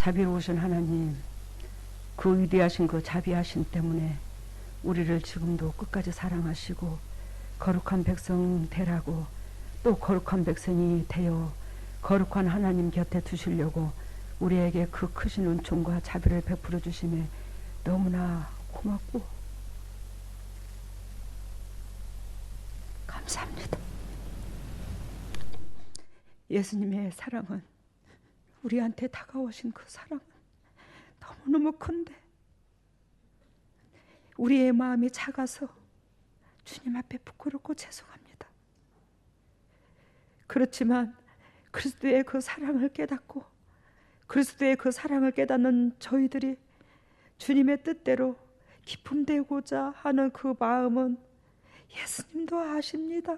자비로우신 하나님, 그 위대하신 그 자비하심 때문에 우리를 지금도 끝까지 사랑하시고 거룩한 백성 되라고, 또 거룩한 백성이 되어 거룩한 하나님 곁에 두시려고 우리에게 그 크신 은총과 자비를 베풀어 주심에 너무나 고맙고 감사합니다. 예수님의 사랑은, 우리한테 다가오신 그 사랑은 너무너무 큰데 우리의 마음이 작아서 주님 앞에 부끄럽고 죄송합니다. 그렇지만 그리스도의 그 사랑을 깨닫고 그리스도의 그 사랑을 깨닫는 저희들이 주님의 뜻대로 기쁨 되고자 하는 그 마음은 예수님도 아십니다.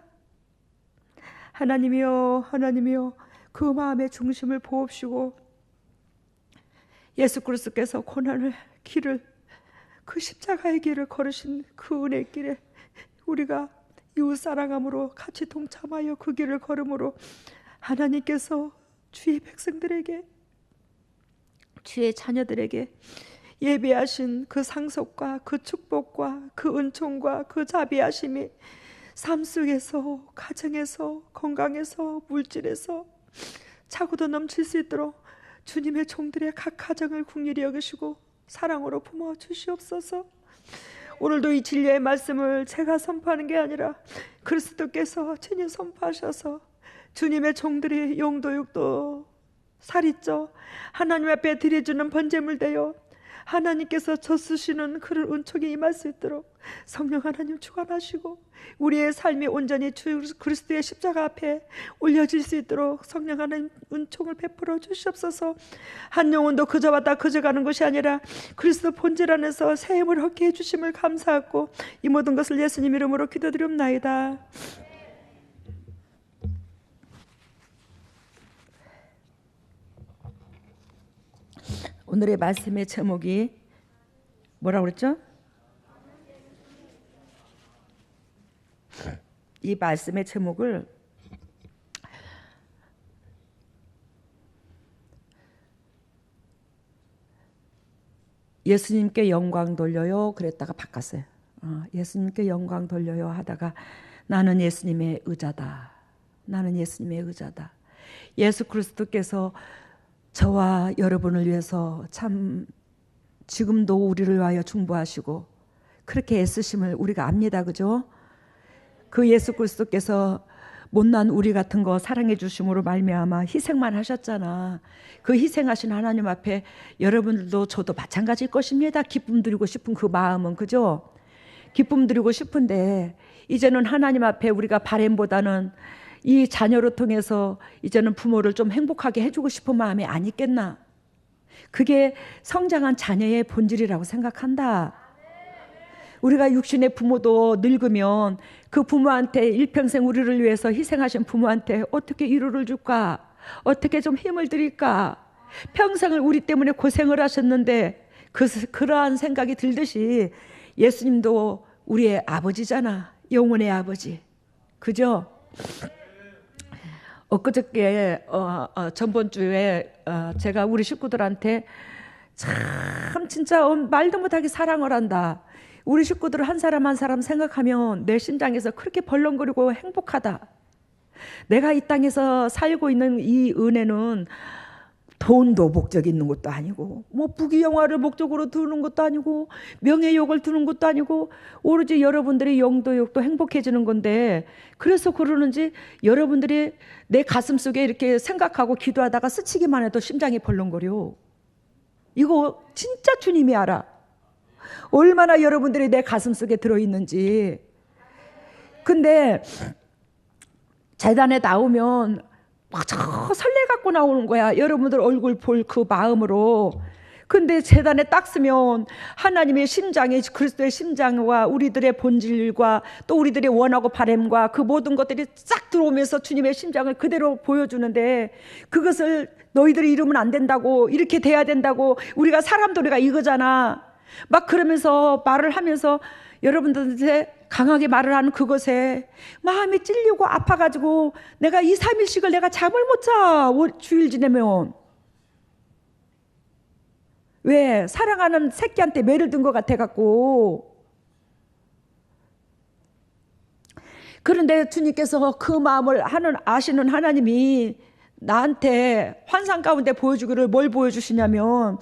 하나님이여, 하나님이여, 그 마음의 중심을 보옵시고 예수 그리스도께서 고난의 길을, 그 십자가의 길을 걸으신 그 은혜의 길에 우리가 이웃 사랑함으로 같이 동참하여 그 길을 걸음으로 하나님께서 주의 백성들에게, 주의 자녀들에게 예비하신 그 상속과 그 축복과 그 은총과 그 자비하심이 삶 속에서, 가정에서, 건강에서, 물질에서 차고도 넘칠 수 있도록 주님의 종들의 각 가정을 긍휼히 여기시고 사랑으로 품어 주시옵소서. 오늘도 이 진리의 말씀을 제가 선포하는 게 아니라 그리스도께서 친히 선포하셔서 주님의 종들이 용도육도 살이쪄 하나님 앞에 드려주는 번제물 되어 하나님께서 젖쓰시는 그런 은총이 임할 수 있도록 성령 하나님 주관하시고 우리의 삶이 온전히 주 그리스도의 십자가 앞에 올려질 수 있도록 성령 하나님 은총을 베풀어 주시옵소서. 한 영혼도 그저 왔다 그저 가는 것이 아니라 그리스도 본질 안에서 새 힘을 얻게 해주심을 감사하고 이 모든 것을 예수님 이름으로 기도드리옵나이다. 오늘의 말씀의 제목이 뭐라고 그랬죠? 이 말씀의 제목을 예수님께 영광 돌려요 그랬다가 바꿨어요. 예수님께 영광 돌려요 하다가 나는 예수님의 의자다. 나는 예수님의 의자다. 예수 그리스도께서 저와 여러분을 위해서 참 지금도 우리를 위하여 중보하시고 그렇게 애쓰심을 우리가 압니다. 그죠? 그 예수 그리스도께서 못난 우리 같은 거 사랑해 주심으로 말미암아 희생만 하셨잖아. 그 희생하신 하나님 앞에 여러분들도 저도 마찬가지일 것입니다. 기쁨 드리고 싶은 그 마음은, 그죠? 기쁨 드리고 싶은데 이제는 하나님 앞에 우리가 바램보다는 이 자녀를 통해서 이제는 부모를 좀 행복하게 해주고 싶은 마음이 아니겠나. 그게 성장한 자녀의 본질이라고 생각한다. 우리가 육신의 부모도 늙으면 그 부모한테 일평생 우리를 위해서 희생하신 부모한테 어떻게 위로를 줄까? 어떻게 좀 힘을 드릴까? 평생을 우리 때문에 고생을 하셨는데 그러한 생각이 들듯이 예수님도 우리의 아버지잖아. 영혼의 아버지. 그죠? 엊그저께 전번 주에 제가 우리 식구들한테 참 진짜 말도 못하게 사랑을 한다. 우리 식구들을 한 사람 한 사람 생각하면 내 심장에서 그렇게 벌렁거리고 행복하다. 내가 이 땅에서 살고 있는 이 은혜는 돈도 목적이 있는 것도 아니고 뭐 부귀영화를 목적으로 두는 것도 아니고 명예욕을 두는 것도 아니고 오로지 여러분들의 영도욕도 행복해지는 건데, 그래서 그러는지 여러분들이 내 가슴 속에 이렇게 생각하고 기도하다가 스치기만 해도 심장이 벌렁거려. 이거 진짜 주님이 알아. 얼마나 여러분들이 내 가슴 속에 들어있는지. 근데 재단에 나오면 막 저 설레 갖고 나오는 거야. 여러분들 얼굴 볼 그 마음으로. 근데 재단에 딱 쓰면 하나님의 심장이, 그리스도의 심장과 우리들의 본질과 또 우리들의 원하고 바램과 그 모든 것들이 싹 들어오면서 주님의 심장을 그대로 보여주는데, 그것을 너희들이 이루면 안 된다고, 이렇게 돼야 된다고, 우리가 사람들이가 이거잖아. 막 그러면서 말을 하면서 여러분들한테 강하게 말을 하는 그것에 마음이 찔리고 아파가지고 내가 2, 3일씩을 내가 잠을 못 자. 주일 지내면 왜? 사랑하는 새끼한테 매를 든 것 같아갖고. 그런데 주님께서 그 마음을 아시는 하나님이 나한테 환상 가운데 보여주기를 뭘 보여주시냐면,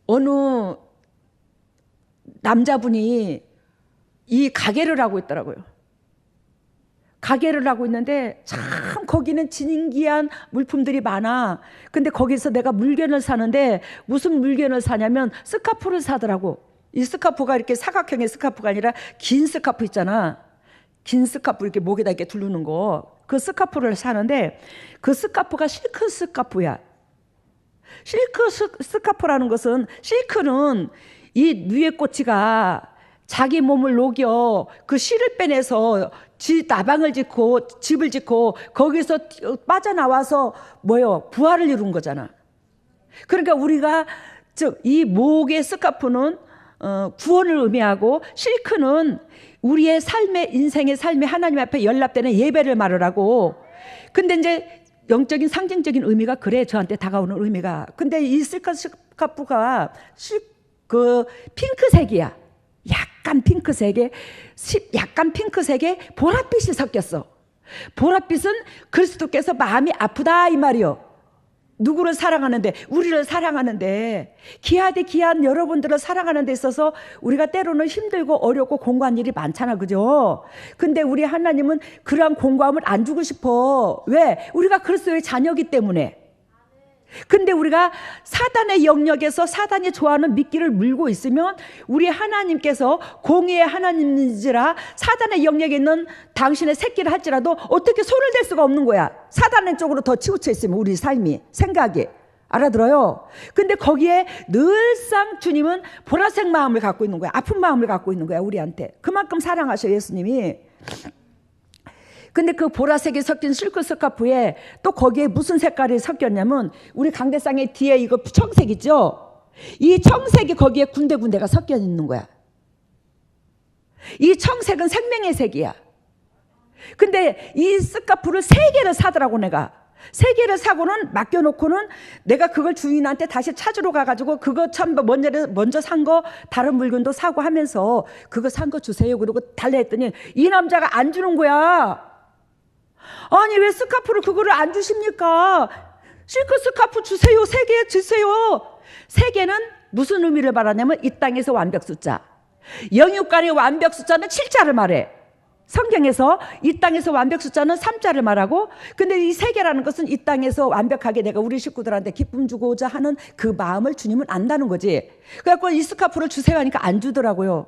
어느 남자분이 이 가게를 하고 있더라고요. 가게를 하고 있는데 참 거기는 진귀한 물품들이 많아. 근데 거기서 내가 물건을 사는데 무슨 물건을 사냐면 스카프를 사더라고. 이 스카프가 이렇게 사각형의 스카프가 아니라 긴 스카프 있잖아. 긴 스카프 이렇게 목에다 이렇게 두르는 거. 그 스카프를 사는데 그 스카프가 실크 스카프야. 실크 스카프라는 것은, 실크는 이 누에꼬치가 자기 몸을 녹여 그 실을 빼내서 나방을 짓고 집을 짓고 거기서 빠져나와서 부활을 이룬 거잖아. 그러니까 우리가 즉 이 목의 스카프는 구원을 의미하고, 실크는 우리의 삶의 인생의 삶에 하나님 앞에 연락되는 예배를 말하라고. 근데 이제 영적인 상징적인 의미가 그래, 저한테 다가오는 의미가. 근데 이 실크 스카프가 그 핑크색이야. 약간 핑크색에 보랏빛이 섞였어. 보랏빛은 그리스도께서 마음이 아프다 이 말이요. 누구를 사랑하는데, 우리를 사랑하는데, 귀한 여러분들을 사랑하는 데 있어서 우리가 때로는 힘들고 어렵고 공고한 일이 많잖아, 그죠? 근데 우리 하나님은 그러한 공고함을 안 주고 싶어. 왜? 우리가 그리스도의 자녀이기 때문에. 근데 우리가 사단의 영역에서 사단이 좋아하는 미끼를 물고 있으면 우리 하나님께서 공의의 하나님인지라 사단의 영역에 있는 당신의 새끼를 할지라도 어떻게 손을 댈 수가 없는 거야. 사단의 쪽으로 더 치우쳐 있으면 우리 삶이, 생각이. 알아들어요? 근데 거기에 늘상 주님은 보라색 마음을 갖고 있는 거야. 아픈 마음을 갖고 있는 거야, 우리한테. 그만큼 사랑하셔, 예수님이. 근데 그 보라색이 섞인 실크 스카프에 또 거기에 무슨 색깔이 섞였냐면, 우리 강대상의 뒤에 이거 청색 있죠? 이 청색이 거기에 군데군데가 섞여 있는 거야. 이 청색은 생명의 색이야. 근데 이 스카프를 3개를 사더라고. 내가 3개를 사고는 맡겨놓고는 내가 그걸 주인한테 다시 찾으러 가가지고 그거 참 먼저 산 거 다른 물건도 사고 하면서 그거 산 거 주세요 그러고 달래 했더니 이 남자가 안 주는 거야. 아니 왜 스카프를 그거를 안 주십니까? 실크 스카프 주세요. 3개 주세요. 3개는 무슨 의미를 말하냐면 이 땅에서 완벽 숫자. 영육간의 완벽 숫자는 7자를 말해. 성경에서 이 땅에서 완벽 숫자는 3자를 말하고, 근데 이 3개라는 것은 이 땅에서 완벽하게 내가 우리 식구들한테 기쁨 주고자 하는 그 마음을 주님은 안다는 거지. 그래갖고 이 스카프를 주세요 하니까 안 주더라고요.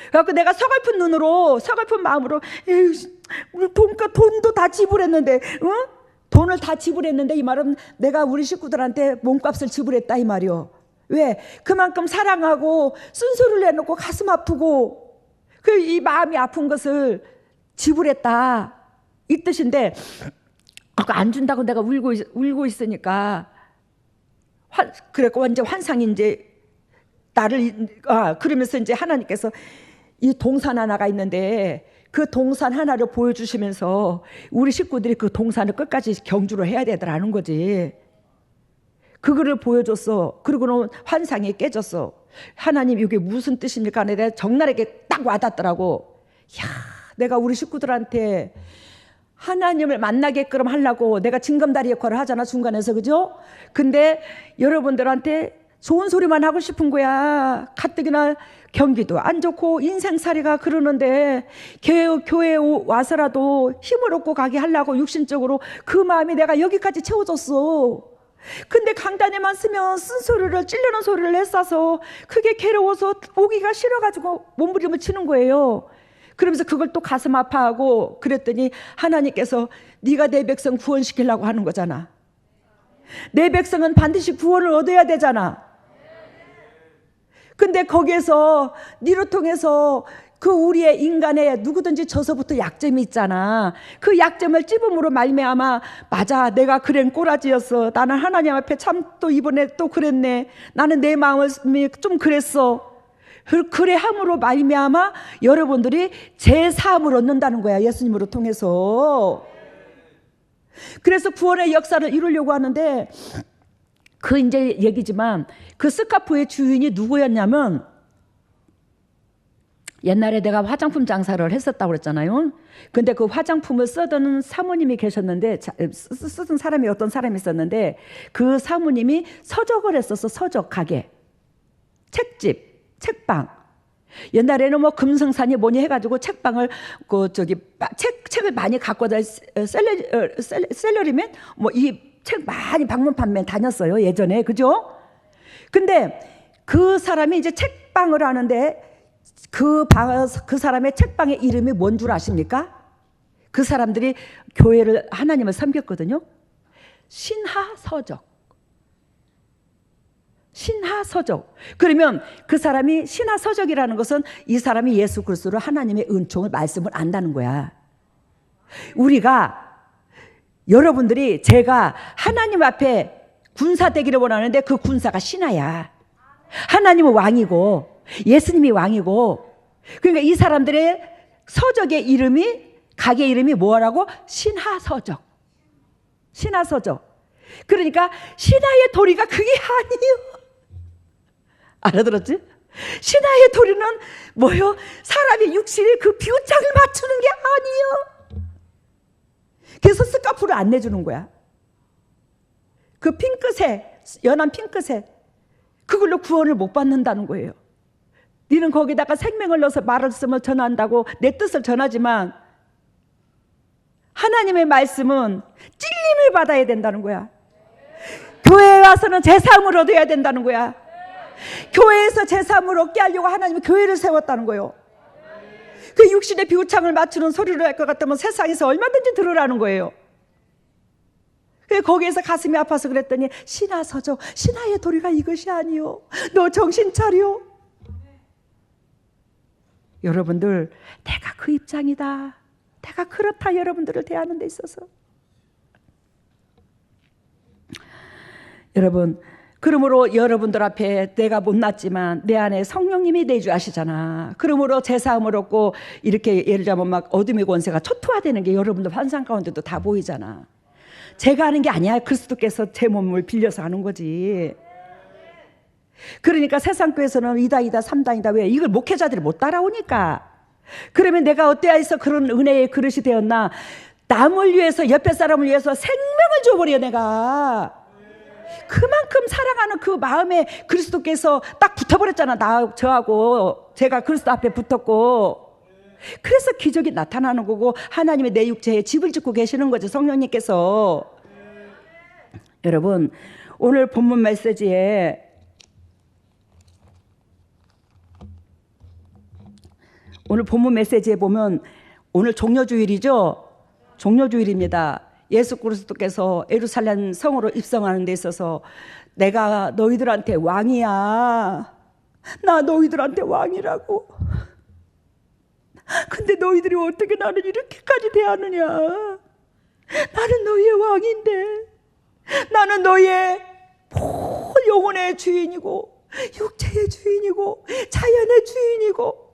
그래갖고 내가 서글픈 눈으로, 서글픈 마음으로, 에휴, 우리 돈도 다 지불했는데, 응? 돈을 다 지불했는데, 이 말은 내가 우리 식구들한테 몸값을 지불했다 이 말이요. 왜? 그만큼 사랑하고 쓴소리를 내놓고 가슴 아프고 이 마음이 아픈 것을 지불했다 이 뜻인데, 안 준다고 내가 울고 있으니까 그래고 이제 환상이 이제 나를 그러면서 이제 하나님께서 이 동산 하나가 있는데 그 동산 하나를 보여주시면서 우리 식구들이 그 동산을 끝까지 경주를 해야 되더라는 거지. 그거를 보여줬어. 그리고는 환상이 깨졌어. 하나님 이게 무슨 뜻입니까? 내가 적나라하게 딱 와닿더라고. 야, 내가 우리 식구들한테 하나님을 만나게끔 하려고 내가 징검다리 역할을 하잖아, 중간에서. 그죠? 근데 여러분들한테 좋은 소리만 하고 싶은 거야. 가뜩이나 경기도 안 좋고 인생살이가 그러는데 교회에 와서라도 힘을 얻고 가게 하려고 육신적으로 그 마음이 내가 여기까지 채워졌어. 근데 강단에만 쓰면 쓴소리를, 찔르는 소리를 했어서 그게 괴로워서 오기가 싫어가지고 몸부림을 치는 거예요. 그러면서 그걸 또 가슴 아파하고 그랬더니 하나님께서 네가 내 백성 구원시키려고 하는 거잖아. 내 백성은 반드시 구원을 얻어야 되잖아. 근데 거기에서 니를 통해서 그 우리의 인간의 누구든지 저서부터 약점이 있잖아. 그 약점을 찝음으로 말미암아, 맞아, 내가 그랜 꼬라지였어. 나는 하나님 앞에 참 또 이번에 또 그랬네. 나는 내 마음이 좀 그랬어. 그래 함으로 말미암아 여러분들이 제 사함을 얻는다는 거야, 예수님으로 통해서. 그래서 구원의 역사를 이루려고 하는데 그 이제 얘기지만 그 스카프의 주인이 누구였냐면, 옛날에 내가 화장품 장사를 했었다고 그랬잖아요. 근데 그 화장품을 쓰던 사모님이 계셨는데, 쓰던 사람이 어떤 사람이 있었는데, 그 사모님이 서적을 했었어. 서적 가게, 책집, 책방. 옛날에는 뭐 금승산이 뭐니 해가지고 책방을 책을 많이 갖고 다 셀러리맨 뭐 이 책 많이 방문 판매 다녔어요 예전에, 그죠? 근데 그 사람이 이제 책방을 하는데 그 사람의 책방의 이름이 뭔 줄 아십니까? 그 사람들이 교회를 하나님을 섬겼거든요. 신하서적. 신하서적. 그러면 그 사람이 신하서적이라는 것은 이 사람이 예수 그리스도를 하나님의 은총을 말씀을 안다는 거야. 우리가 여러분들이 제가 하나님 앞에 군사 되기를 원하는데 그 군사가 신하야. 하나님은 왕이고 예수님이 왕이고, 그러니까 이 사람들의 서적의 이름이, 가게 이름이 뭐라고? 신하서적. 신하서적. 그러니까 신하의 도리가 그게 아니에요. 알아들었지? 신하의 도리는 뭐요? 사람의 육신의 그 비우창을 맞추는 게 아니에요. 그래서 스카프를 안 내주는 거야. 그 핑크색, 연한 핑크색, 그걸로 구원을 못 받는다는 거예요. 너는 거기다가 생명을 넣어서 말씀을 전한다고 내 뜻을 전하지만 하나님의 말씀은 찔림을 받아야 된다는 거야. 교회에 와서는 제사함을 얻어야 된다는 거야. 교회에서 제사함을 얻게 하려고 하나님은 교회를 세웠다는 거예요. 그 육신의 비우창을 맞추는 소리를 할 것 같으면 세상에서 얼마든지 들으라는 거예요. 거기에서 가슴이 아파서 그랬더니, 신하서적, 신하의 도리가 이것이 아니요, 너 정신 차려. 여러분들, 내가 그 입장이다, 내가 그렇다, 여러분들을 대하는 데 있어서. 여러분, 그러므로 여러분들 앞에 내가 못났지만 내 안에 성령님이 내주하시잖아. 그러므로 제사함을 얻고 이렇게 예를 들자면 막 어둠의 권세가 초토화되는 게 여러분들 환상 가운데도 다 보이잖아. 제가 하는 게 아니야. 그리스도께서 제 몸을 빌려서 하는 거지. 그러니까 세상 교회에서는 이다이다 삼다이다, 왜? 이걸 목회자들이 못 따라오니까. 그러면 내가 어때야해서 그런 은혜의 그릇이 되었나? 남을 위해서, 옆에 사람을 위해서 생명을 줘버려 내가. 그만큼 사랑하는 그 마음에 그리스도께서 딱 붙어버렸잖아. 저하고 제가 그리스도 앞에 붙었고, 그래서 기적이 나타나는 거고 하나님의 내 육체에 집을 짓고 계시는 거죠, 성령님께서. 여러분, 오늘 본문 메시지에 보면 오늘 종려주일이죠. 종려주일입니다. 예수 그리스도께서 예루살렘 성으로 입성하는 데 있어서 내가 너희들한테 왕이야, 나 너희들한테 왕이라고. 근데 너희들이 어떻게 나를 이렇게까지 대하느냐. 나는 너희의 왕인데, 나는 너희의 영혼의 주인이고 육체의 주인이고 자연의 주인이고.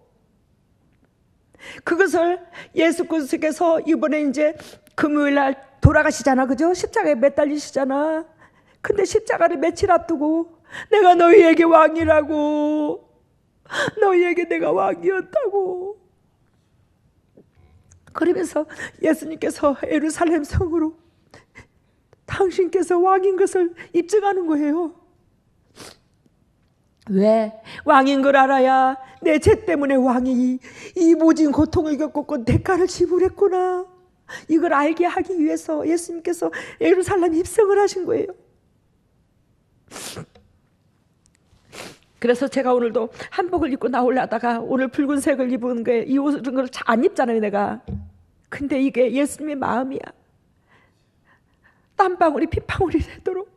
그것을 예수 그리스도께서 이번에 이제 금요일 날 돌아가시잖아, 그죠? 십자가에 매달리시잖아. 근데 십자가를 며칠 앞두고 내가 너희에게 왕이라고, 너희에게 내가 왕이었다고. 그러면서 예수님께서 예루살렘 성으로 당신께서 왕인 것을 입증하는 거예요. 왜? 왕인 걸 알아야 내 죄 때문에 왕이 이 모진 고통을 겪었고 대가를 지불했구나, 이걸 알게 하기 위해서 예수님께서 예루살렘 입성을 하신 거예요. 그래서 제가 오늘도 한복을 입고 나오려다가 오늘 붉은색을 입은 게, 이 옷을 잘 안 입잖아요 내가. 근데 이게 예수님의 마음이야. 땀방울이 핏방울이 되도록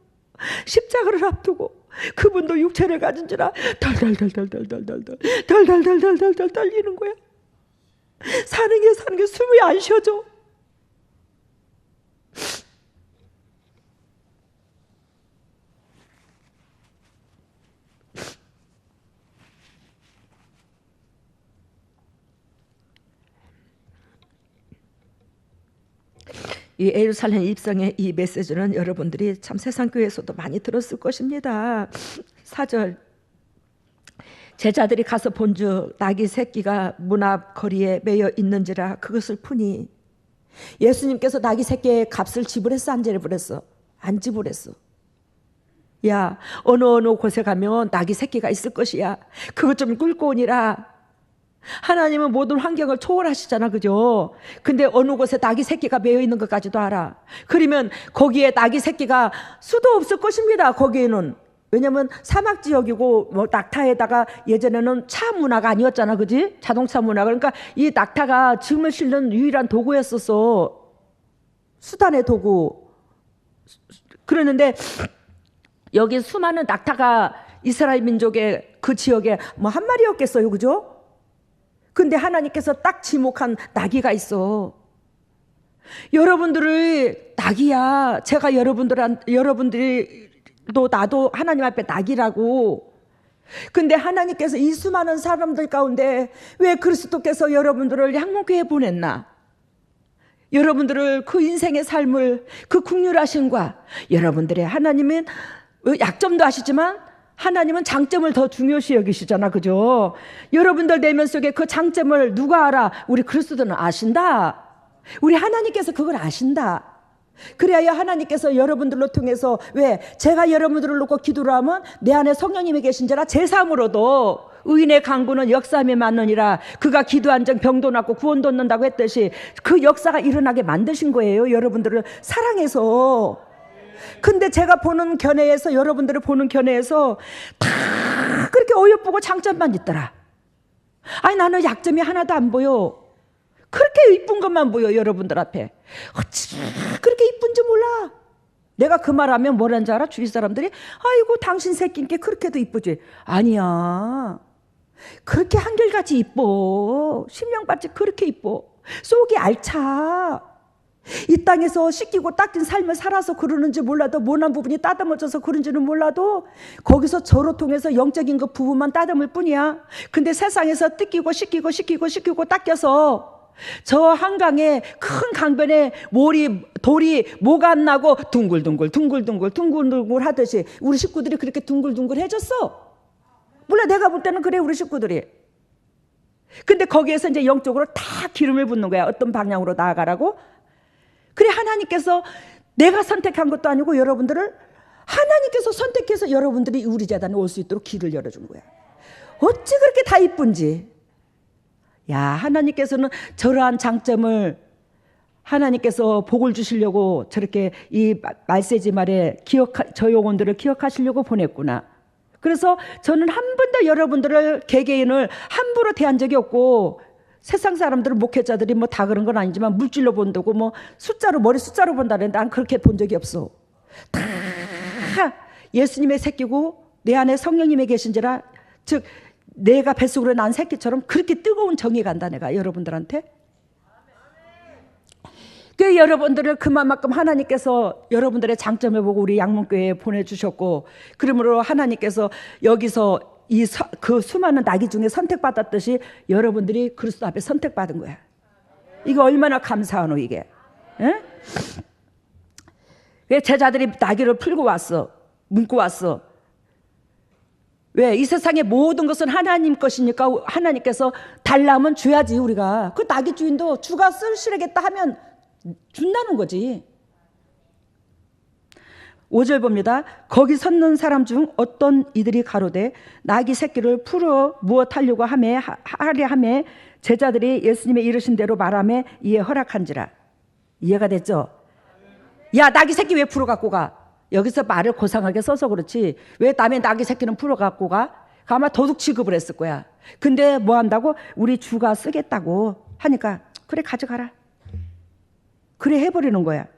십자가를 앞두고 그분도 육체를 가진지라 덜덜덜덜덜덜덜덜 떨리는 거야. 사는 게 숨이 안 쉬어져. 이 예루살렘 입성의 이 메시지는 여러분들이 참 세상 교회에서도 많이 들었을 것입니다. 4절, 제자들이 가서 본즉 나귀 새끼가 문 앞 거리에 매여 있는지라 그것을 푸니. 예수님께서 나귀 새끼의 값을 지불했어, 안 지불했어? 안 지불했어. 야, 어느 곳에 가면 나귀 새끼가 있을 것이야. 그것 좀 끌고 오니라. 하나님은 모든 환경을 초월하시잖아, 그죠? 근데 어느 곳에 낙이 새끼가 매여 있는 것까지도 알아. 그러면 거기에 낙이 새끼가 수도 없을 것입니다. 거기에는. 왜냐면 사막 지역이고 뭐 낙타에다가 예전에는 차 문화가 아니었잖아, 그지? 자동차 문화. 그러니까 이 낙타가 짐을 실는 유일한 도구였었어. 수단의 도구. 그러는데 여기 수많은 낙타가 이스라엘 민족의 그 지역에 뭐 한 마리였겠어요, 그죠? 근데 하나님께서 딱 지목한 나귀가 있어. 여러분들의 나귀야. 제가 여러분들도 나도 하나님 앞에 나귀라고. 근데 하나님께서 이 수많은 사람들 가운데 왜 그리스도께서 여러분들을 양문교회에 보냈나? 여러분들을 그 인생의 삶을 그 긍휼하심과 여러분들의 하나님은 약점도 아시지만 하나님은 장점을 더 중요시 여기시잖아, 그죠? 여러분들 내면 속에 그 장점을 누가 알아? 우리 그리스도는 아신다. 우리 하나님께서 그걸 아신다. 그래야 하나님께서 여러분들로 통해서, 왜? 제가 여러분들을 놓고 기도를 하면 내 안에 성령님이 계신지라 제3으로도 의인의 강구는 역사함에 맞느니라. 그가 기도한 적 병도 낫고 구원도 얻는다고 했듯이 그 역사가 일어나게 만드신 거예요, 여러분들을 사랑해서. 근데 제가 보는 견해에서, 여러분들을 보는 견해에서 다 그렇게 어여쁘고 장점만 있더라. 아니, 나는 약점이 하나도 안 보여. 그렇게 이쁜 것만 보여, 여러분들 앞에. 어찌 그렇게 이쁜지 몰라. 내가 그 말하면 뭐라는 줄 알아? 주위 사람들이 아이고 당신 새끼인 게 그렇게도 이쁘지. 아니야, 그렇게 한결같이 이뻐. 심령밭이 그렇게 이뻐. 속이 알차. 이 땅에서 씻기고 닦인 삶을 살아서 그러는지 몰라도, 모난 부분이 따듬어져서 그런지는 몰라도 거기서 저로 통해서 영적인 그 부분만 따듬을 뿐이야. 근데 세상에서 뜯기고 씻기고 닦여서 저 한강에 큰 강변에 돌이 뭐가 안 나고 둥글둥글 하듯이 우리 식구들이 그렇게 둥글둥글해졌어. 몰라, 내가 볼 때는 그래, 우리 식구들이. 근데 거기에서 이제 영적으로 다 기름을 붓는 거야. 어떤 방향으로 나아가라고. 그래, 하나님께서 내가 선택한 것도 아니고 여러분들을 하나님께서 선택해서 여러분들이 우리 재단에 올 수 있도록 길을 열어준 거야. 어찌 그렇게 다 이쁜지. 야, 하나님께서는 저러한 장점을 하나님께서 복을 주시려고 저렇게 이 말세지 말에 저 영혼들을 기억하시려고 보냈구나. 그래서 저는 한 번도 여러분들을 개개인을 함부로 대한 적이 없고, 세상 사람들은 목회자들이 뭐 다 그런 건 아니지만 물질로 본다고 뭐 머리 숫자로 본다는데 난 그렇게 본 적이 없어. 다 예수님의 새끼고 내 안에 성령님이 계신지라, 즉 내가 뱃속으로 난 새끼처럼 그렇게 뜨거운 정이 간다, 내가 여러분들한테. 그 여러분들을 그만큼 하나님께서 여러분들의 장점을 보고 우리 양문교회에 보내주셨고, 그러므로 하나님께서 여기서 그 수많은 나귀 중에 선택받았듯이 여러분들이 그리스도 앞에 선택받은 거야. 이거 얼마나 감사하노, 이게. 에? 왜 제자들이 나귀를 풀고 왔어? 묶고 왔어? 왜? 이 세상의 모든 것은 하나님 것이니까 하나님께서 달라면 줘야지, 우리가. 그 나귀 주인도 주가 쓸시겠다 하면 준다는 거지. 5절 봅니다. 거기 섰는 사람 중 어떤 이들이 가로되 나귀 새끼를 풀어 무엇하려고 하려 하매 제자들이 예수님의 이르신 대로 말하며 이에 허락한지라. 이해가 됐죠? 야, 나귀 새끼 왜 풀어 갖고 가? 여기서 말을 고상하게 써서 그렇지, 왜 남의 나귀 새끼는 풀어 갖고 가? 아마 도둑 취급을 했을 거야. 근데 뭐 한다고? 우리 주가 쓰겠다고 하니까 그래, 가져가라. 그래 해버리는 거야.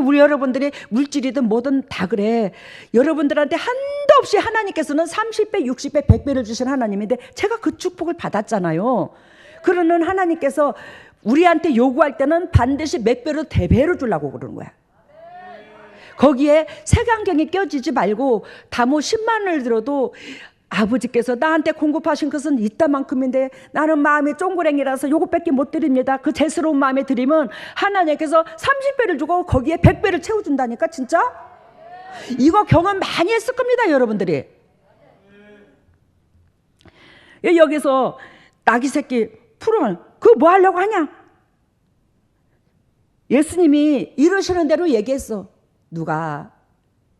우리 여러분들이 물질이든 뭐든 다 그래. 여러분들한테 한도 없이 하나님께서는 30배, 60배, 100배를 주신 하나님인데 제가 그 축복을 받았잖아요. 그러는 하나님께서 우리한테 요구할 때는 반드시 몇 배로 대배로 주려고 그러는 거야. 거기에 색안경이 껴지지 말고 다 뭐 10만 원을 들어도 아버지께서 나한테 공급하신 것은 이따만큼인데 나는 마음이 쫑그랭이라서 요것밖에 못 드립니다. 그 죄스러운 마음에 드리면 하나님께서 30배를 주고 거기에 100배를 채워준다니까. 진짜 이거 경험 많이 했을 겁니다, 여러분들이. 여기서 나귀 새끼 풀어면 그거 뭐 하려고 하냐? 예수님이 이러시는 대로 얘기했어. 누가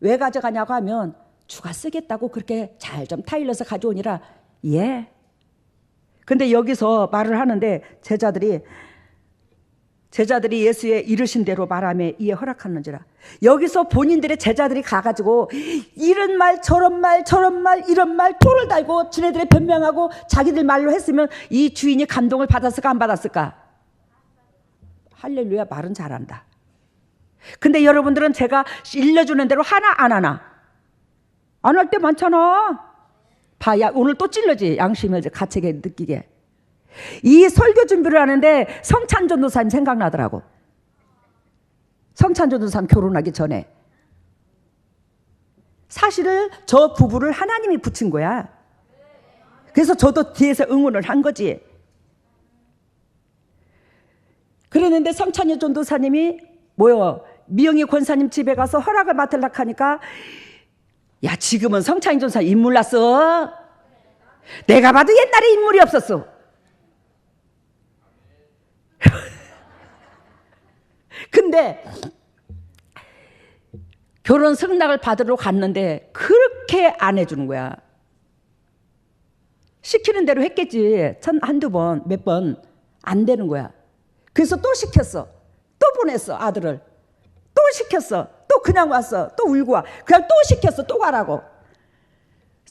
왜 가져가냐고 하면 주가 쓰겠다고 그렇게 잘 좀 타일러서 가져오니라. 예. 근데 여기서 말을 하는데 제자들이 예수의 이르신 대로 말하며 이에 허락하는지라. 여기서 본인들의 제자들이 가가지고 이런 말 저런 말 저런 말 이런 말 토를 달고 지네들의 변명하고 자기들 말로 했으면 이 주인이 감동을 받았을까 안 받았을까? 할렐루야, 말은 잘한다. 근데 여러분들은 제가 일러주는 대로 하나 안 하나? 안 할 때 많잖아. 야, 오늘 또 찔러지. 양심을 가책에 느끼게. 이 설교 준비를 하는데 성찬 전도사님 생각나더라고. 성찬 전도사님 결혼하기 전에. 사실은 저 부부를 하나님이 붙인 거야. 그래서 저도 뒤에서 응원을 한 거지. 그랬는데 성찬 전도사님이 뭐요? 미영이 권사님 집에 가서 허락을 맡으려고 하니까 야, 지금은 성찬 전도사 인물 났어. 내가 봐도 옛날에 인물이 없었어. 근데 결혼 승낙을 받으러 갔는데 그렇게 안 해주는 거야. 시키는 대로 했겠지. 한두 번, 몇 번 안 되는 거야. 그래서 또 시켰어. 또 보냈어, 아들을. 또 시켰어. 또 그냥 왔어. 또 울고 와. 그냥 또 시켰어. 또 가라고.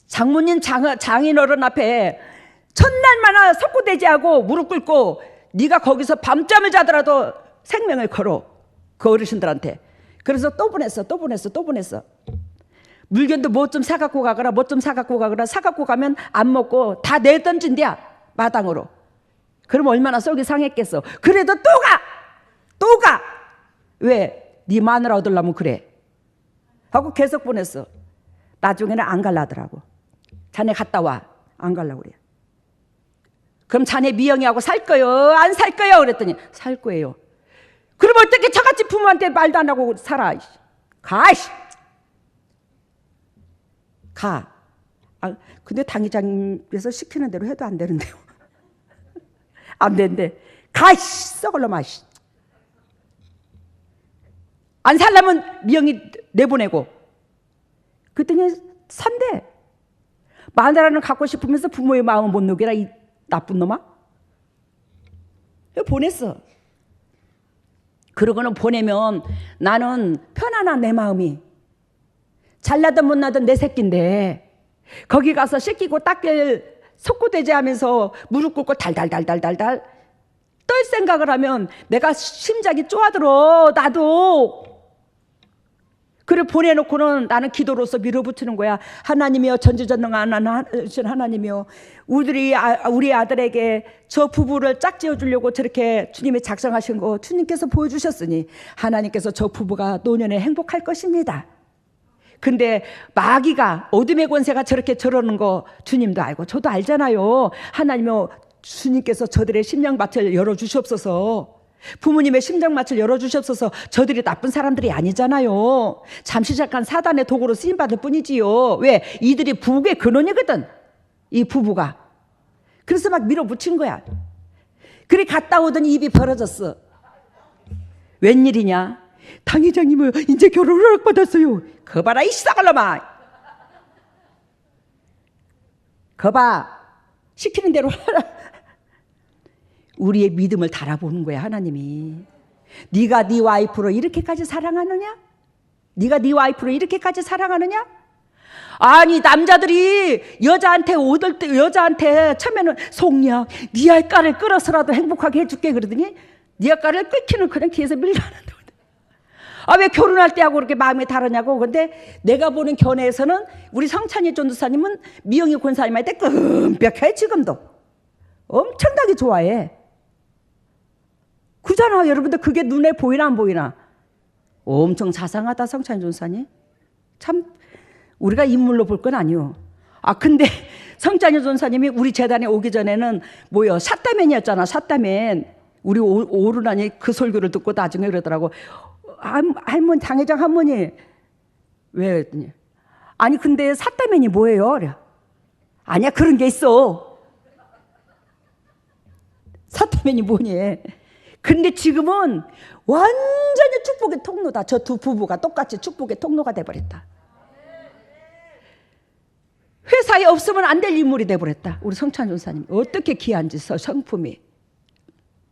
장모님 장인 어른 앞에 첫날마나 석고대지하고 무릎 꿇고 네가 거기서 밤잠을 자더라도 생명을 걸어. 그 어르신들한테. 그래서 또 보냈어. 또 보냈어. 또 보냈어. 물건도 뭐 좀 사갖고 가거라. 뭐 좀 사갖고 가거라. 사갖고 가면 안 먹고 다 내던진대야. 마당으로. 그럼 얼마나 속이 상했겠어. 그래도 또 가! 또 가! 왜? 네 마누라 얻으려면 그래. 하고 계속 보냈어. 나중에는 안 갈라더라고. 자네 갔다 와. 안 갈라고 그래. 그럼 자네 미영이하고 살 거요? 안 살 거요? 그랬더니 살 거예요. 그럼 어떻게 저같이 부모한테 말도 안 하고 살아? 가! 가. 아, 근데 당회장님께서 시키는 대로 해도 안 되는데요. 안 된대. 가! 썩을 놈아. 안 살려면 미영이 내보내고. 그랬더니 산대. 마누라는 갖고 싶으면서 부모의 마음을 못 녹여라, 이 나쁜 놈아. 보냈어. 그러고는 보내면 나는 편안한 내 마음이. 잘나든 못나든 내 새끼인데 거기 가서 씻기고 닦일 속고대지 하면서 무릎 꿇고 달달달달달달 떨 생각을 하면 내가 심장이 쪼아들어. 나도. 그래 보내놓고는 나는 기도로서 밀어붙이는 거야. 하나님이여, 전지전능한 하나님이여, 우리 아들에게 저 부부를 짝지어 주려고 저렇게 주님이 작정하신 거 주님께서 보여주셨으니 하나님께서 저 부부가 노년에 행복할 것입니다. 근데 마귀가, 어둠의 권세가 저러는 거 주님도 알고 저도 알잖아요. 하나님이여, 주님께서 저들의 심령밭을 열어주시옵소서. 부모님의 심장마취를 열어주시옵소서. 저들이 나쁜 사람들이 아니잖아요. 잠시 잠깐 사단의 도구로 쓰임받을 뿐이지요. 왜? 이들이 부부의 근원이거든, 이 부부가. 그래서 막 밀어붙인 거야. 그래 갔다 오더니 입이 벌어졌어. 웬일이냐? 당회장님은 이제 결혼 허락받았어요. 거봐라, 이 시다갈놈아. 거봐, 시키는 대로 하라. 우리의 믿음을 달아보는 거야, 하나님이. 네가 네 와이프를 이렇게까지 사랑하느냐? 네가 네 와이프를 이렇게까지 사랑하느냐? 아니, 남자들이 여자한테 처음에는 속냐, 네 알까를 끌어서라도 행복하게 해줄게 그러더니 네 알까를 끌기는 그냥 뒤에서 밀려하는데. 아, 왜 결혼할 때하고 그렇게 마음이 다르냐고. 근데 내가 보는 견해에서는 우리 성찬이 전도사님은 미영이 권사님한테 끔벽해. 지금도 엄청나게 좋아해. 그잖아, 여러분들. 그게 눈에 보이나 안 보이나? 엄청 자상하다, 성찬이 전도사님. 참 우리가 인물로 볼 건 아니요. 아, 근데 성찬희 전사님이 우리 재단에 오기 전에는 뭐요? 샷다맨이었잖아. 샷다맨. 우리 오르나니 그 설교를 듣고 나중에 그러더라고. 할머니, 당회장 할머니. 왜? 아니 근데 샷다맨이 뭐예요? 그래. 아니야, 그런 게 있어. 샷다맨이 뭐니? 근데 지금은 완전히 축복의 통로다. 저 두 부부가 똑같이 축복의 통로가 돼버렸다. 회사에 없으면 안 될 인물이 돼버렸다. 우리 성찬 전사님 어떻게 귀한지 성품이.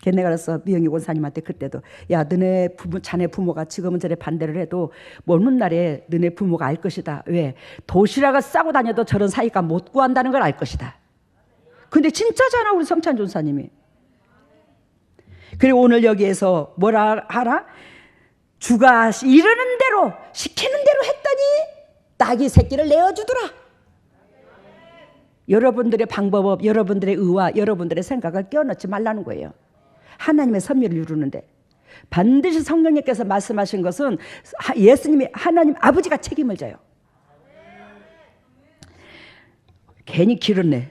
걔네가 그래서 미영이 원사님한테 그때도 야, 너네 부모, 자네 부모가 지금은 저래 반대를 해도 먼 날에 너네 부모가 알 것이다. 왜? 도시락을 싸고 다녀도 저런 사이가 못 구한다는 걸 알 것이다. 근데 진짜잖아, 우리 성찬 전사님이. 그리고 오늘 여기에서 뭐라 하라? 주가 이르는 대로 시키는 대로 했더니 낙이 새끼를 내어주더라. 여러분들의 방법, 여러분들의 의와 여러분들의 생각을 끼워넣지 말라는 거예요. 하나님의 섭리를 이루는데 반드시 성령님께서 말씀하신 것은 예수님이 하나님 아버지가 책임을 져요. 괜히 길었네.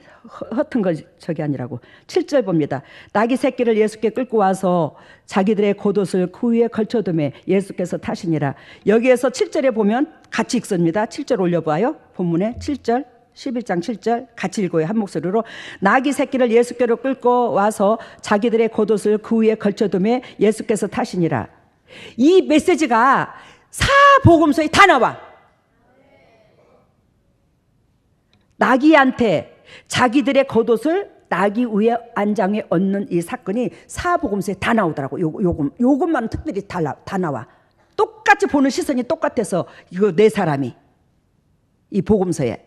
허튼 거 저기 아니라고. 7절 봅니다. 낙이 새끼를 예수께 끌고 와서 자기들의 겉옷을 그 위에 걸쳐두매 예수께서 타시니라. 여기에서 7절에 보면 같이 읽습니다. 7절 올려봐요. 본문에 7절 11장 7절 같이 읽어요. 한 목소리로. 낙이 새끼를 예수께로 끌고 와서 자기들의 겉옷을 그 위에 걸쳐두매 예수께서 타시니라. 이 메시지가 사복음서에 다 나와. 나귀한테 자기들의 겉옷을 나귀 위에 안장에 얹는 이 사건이 사복음서에 다 나오더라고. 요것만 특별히 다 나와. 똑같이 보는 시선이 똑같아서 이거 네 사람이 이 복음서에.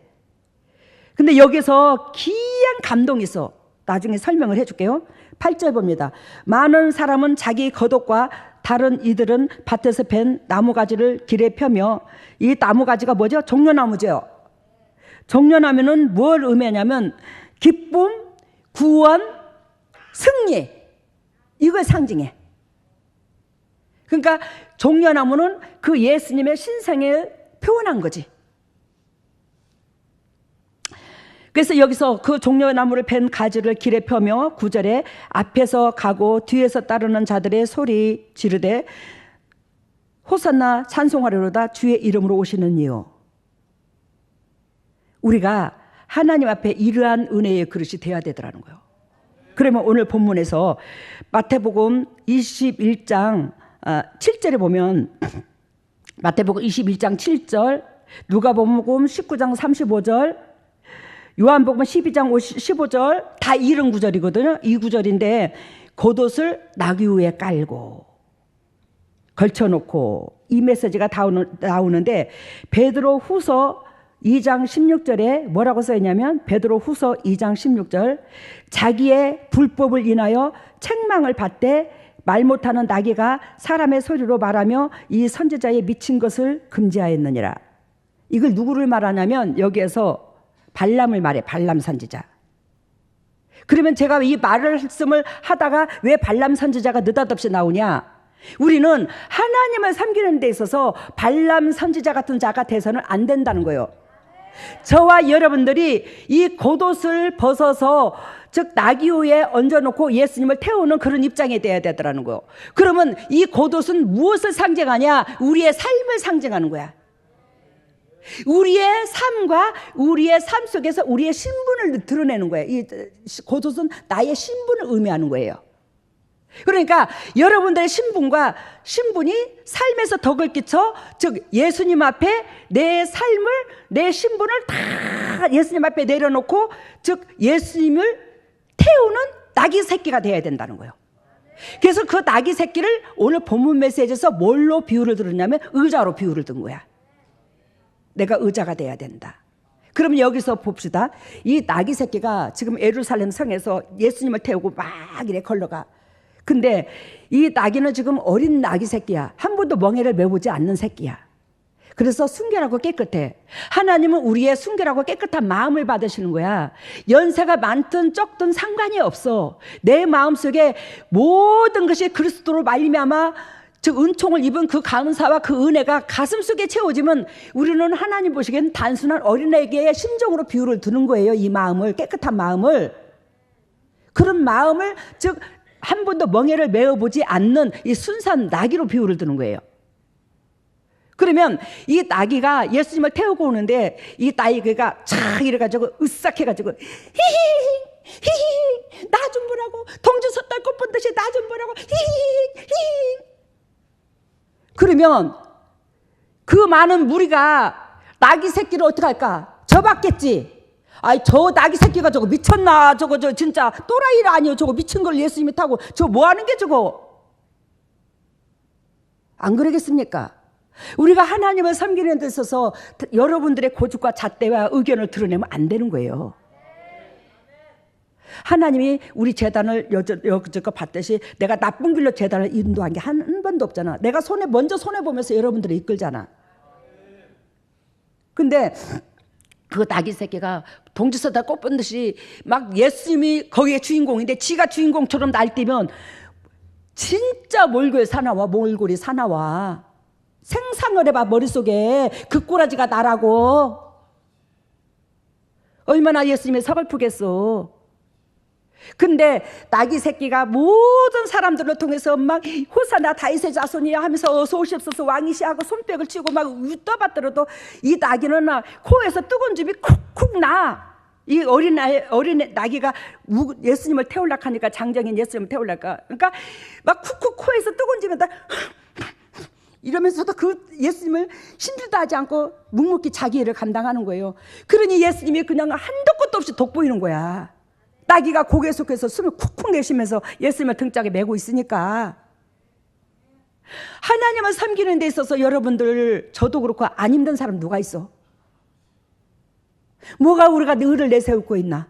근데 여기서 귀한 감동이 있어. 나중에 설명을 해줄게요. 8절 봅니다. 많은 사람은 자기 겉옷과 다른 이들은 밭에서 벤 나무가지를 길에 펴며, 이 나무가지가 뭐죠? 종려나무죠. 종려나무는 뭘 의미하냐면 기쁨, 구원, 승리, 이걸 상징해. 그러니까 종려나무는 그 예수님의 신생을 표현한 거지. 그래서 여기서 그 종려나무를 벤 가지를 길에 펴며 9절에 앞에서 가고 뒤에서 따르는 자들의 소리 지르되 호산나 찬송하려로다 주의 이름으로 오시는 이요. 우리가 하나님 앞에 이러한 은혜의 그릇이 되어야 되더라는 거예요. 그러면 오늘 본문에서 마태복음 21장 7절에 보면, 마태복음 21장 7절, 누가복음 19장 35절, 요한복음 12장 15절 다 이런 구절이거든요. 이 구절인데 겉옷을 나귀 위에 깔고 걸쳐놓고 이 메시지가 나오는데 베드로 후서 2장 16절에 뭐라고 써있냐면, 베드로 후서 2장 16절, 자기의 불법을 인하여 책망을 받되 말 못하는 나귀가 사람의 소리로 말하며 이 선지자의 미친 것을 금지하였느니라. 이걸 누구를 말하냐면 여기에서 발람을 말해. 발람 선지자. 그러면 제가 이 말씀을 하다가 왜 발람 선지자가 느닷없이 나오냐? 우리는 하나님을 섬기는 데 있어서 발람 선지자 같은 자가 돼서는 안 된다는 거예요. 저와 여러분들이 이 겉옷을 벗어서, 즉 나귀 위에 얹어놓고 예수님을 태우는 그런 입장이 돼야 되더라는 거예요. 그러면 이 겉옷은 무엇을 상징하냐? 우리의 삶을 상징하는 거야. 우리의 삶과 우리의 삶 속에서 우리의 신분을 드러내는 거예요. 이 겉옷은 나의 신분을 의미하는 거예요. 그러니까 여러분들의 신분이 삶에서 덕을 끼쳐, 즉 예수님 앞에 내 삶을, 내 신분을 다 예수님 앞에 내려놓고, 즉 예수님을 태우는 나귀 새끼가 되어야 된다는 거예요. 그래서 그 나귀 새끼를 오늘 본문 메시지에서 뭘로 비유를 들었냐면 의자로 비유를 든 거야. 내가 의자가 돼야 된다. 그럼 여기서 봅시다. 이 나귀 새끼가 지금 예루살렘 성에서 예수님을 태우고 막 이래 걸러가. 근데 이 나귀는 지금 어린 나귀 새끼야. 한 번도 멍에를 메보지 않는 새끼야. 그래서 순결하고 깨끗해. 하나님은 우리의 순결하고 깨끗한 마음을 받으시는 거야. 연세가 많든 적든 상관이 없어. 내 마음속에 모든 것이 그리스도로 말미암아 즉 은총을 입은 그 감사와 그 은혜가 가슴속에 채워지면 우리는 하나님 보시기엔 단순한 어린애의 심정으로 비유를 두는 거예요. 이 마음을, 깨끗한 마음을. 그런 마음을 즉 한 번도 멍에를 메어보지 않는 이 순수한 나귀로 비유를 두는 거예요. 그러면 이 나귀가 예수님을 태우고 오는데 이 나귀가 착 이래가지고 으싹해가지고 히히 나 좀 보라고, 동주 섰달 꽃 본 듯이 나 좀 보라고 히히. 그러면 그 많은 무리가 나귀 새끼를 어떻게 할까? 접었겠지. 아이 저 나귀 새끼가 저거 미쳤나? 저거 저 진짜 또라이라 아니요? 저거 미친 걸 예수님이 타고 저거 뭐 하는 게 저거? 안 그러겠습니까? 우리가 하나님을 섬기는 데 있어서 여러분들의 고집과 잣대와 의견을 드러내면 안 되는 거예요. 하나님이 우리 재단을 여기저기 봤듯이 내가 나쁜 길로 재단을 인도한 게 한 번도 없잖아. 내가 먼저 손해보면서 여러분들을 이끌잖아. 근데 그 나귀 새끼가 동지서다 꽃 본 듯이 막 예수님이 거기에 주인공인데 지가 주인공처럼 날뛰면 진짜 몰골 사나와, 몰골이 사나와. 생상을 해봐 머릿속에 그 꼬라지가 나라고. 얼마나 예수님이 서글프겠어. 근데 나귀 새끼가 모든 사람들을 통해서 막 호사나 다윗의 자손이야 하면서 어서 오십소서 왕이시하고 손뼉을 치고 막 웃떠받들어도 이 나귀는 코에서 뜨거운 즙이 쿡쿡 나. 이 어린 나귀가 예수님을 태우려고 하니까 장정인 예수님을 태우려고 그러니까 막 쿡쿡 코에서 뜨거운 즙이 다 이러면서도 그 예수님을 힘들다 하지 않고 묵묵히 자기 일을 감당하는 거예요. 그러니 예수님이 그냥 한도 끝도 없이 돋보이는 거야. 나귀가 고개 속에서 숨을 쿡쿡 내쉬면서 예수님을 등짝에 메고 있으니까. 하나님을 섬기는 데 있어서 여러분들 저도 그렇고 안 힘든 사람 누가 있어? 뭐가 우리가 늘을 내세우고 있나?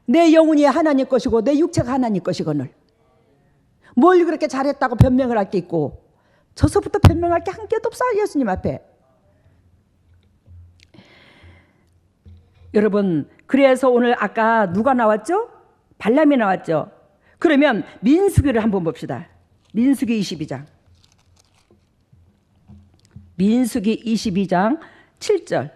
내 영혼이 하나님 것이고 내 육체가 하나님 것이거늘 뭘 그렇게 잘했다고 변명을 할 게 있고 저서부터 변명할 게 한 개도 없어 예수님 앞에. 여러분 그래서 오늘 아까 누가 나왔죠? 발람이 나왔죠. 그러면 민수기를 한번 봅시다. 민수기 22장. 민수기 22장 7절.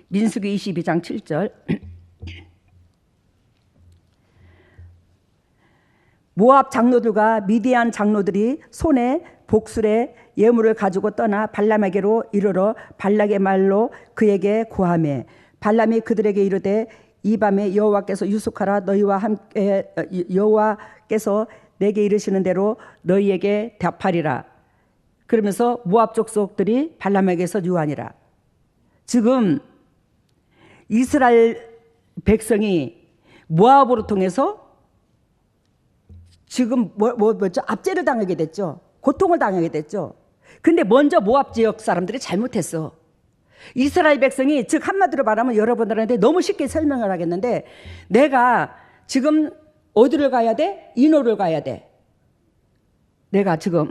민수기 22장 7절. 모압 장로들과 미디안 장로들이 손에 복술의 예물을 가지고 떠나 발람에게로 이르러 발락의 말로 그에게 구하매 발람이 그들에게 이르되 이 밤에 여호와께서 유숙하라 너희와 함께 여호와께서 내게 이르시는 대로 너희에게 답하리라. 그러면서 모압 족속들이 발람에게서 유하니라. 지금 이스라엘 백성이 모압으로 통해서 지금 뭐죠? 압제를 당하게 됐죠. 고통을 당하게 됐죠. 근데 먼저 모압 지역 사람들이 잘못했어. 이스라엘 백성이 즉 한마디로 말하면 여러분들한테 너무 쉽게 설명을 하겠는데 내가 지금 어디를 가야 돼? 인호를 가야 돼. 내가 지금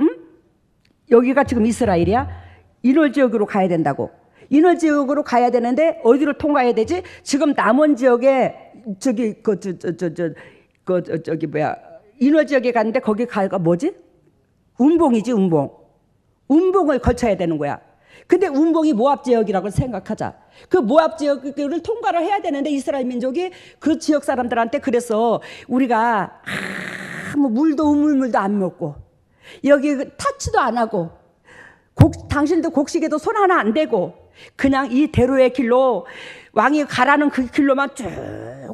여기가 지금 이스라엘이야. 인호 지역으로 가야 된다고. 인호 지역으로 가야 되는데 어디를 통과해야 되지? 지금 남원 지역에 인호 지역에 갔는데 거기 가가 뭐지? 운봉이지 운봉. 운봉을 거쳐야 되는 거야. 근데 운봉이 모압 지역이라고 생각하자. 그 모압 지역을 통과를 해야 되는데 이스라엘 민족이 그 지역 사람들한테 그래서 우리가 아무 물도 우물물도 안 먹고 여기 타치도 안 하고 당신도 곡식에도 손 하나 안 대고 그냥 이 대로의 길로 왕이 가라는 그 길로만 쭉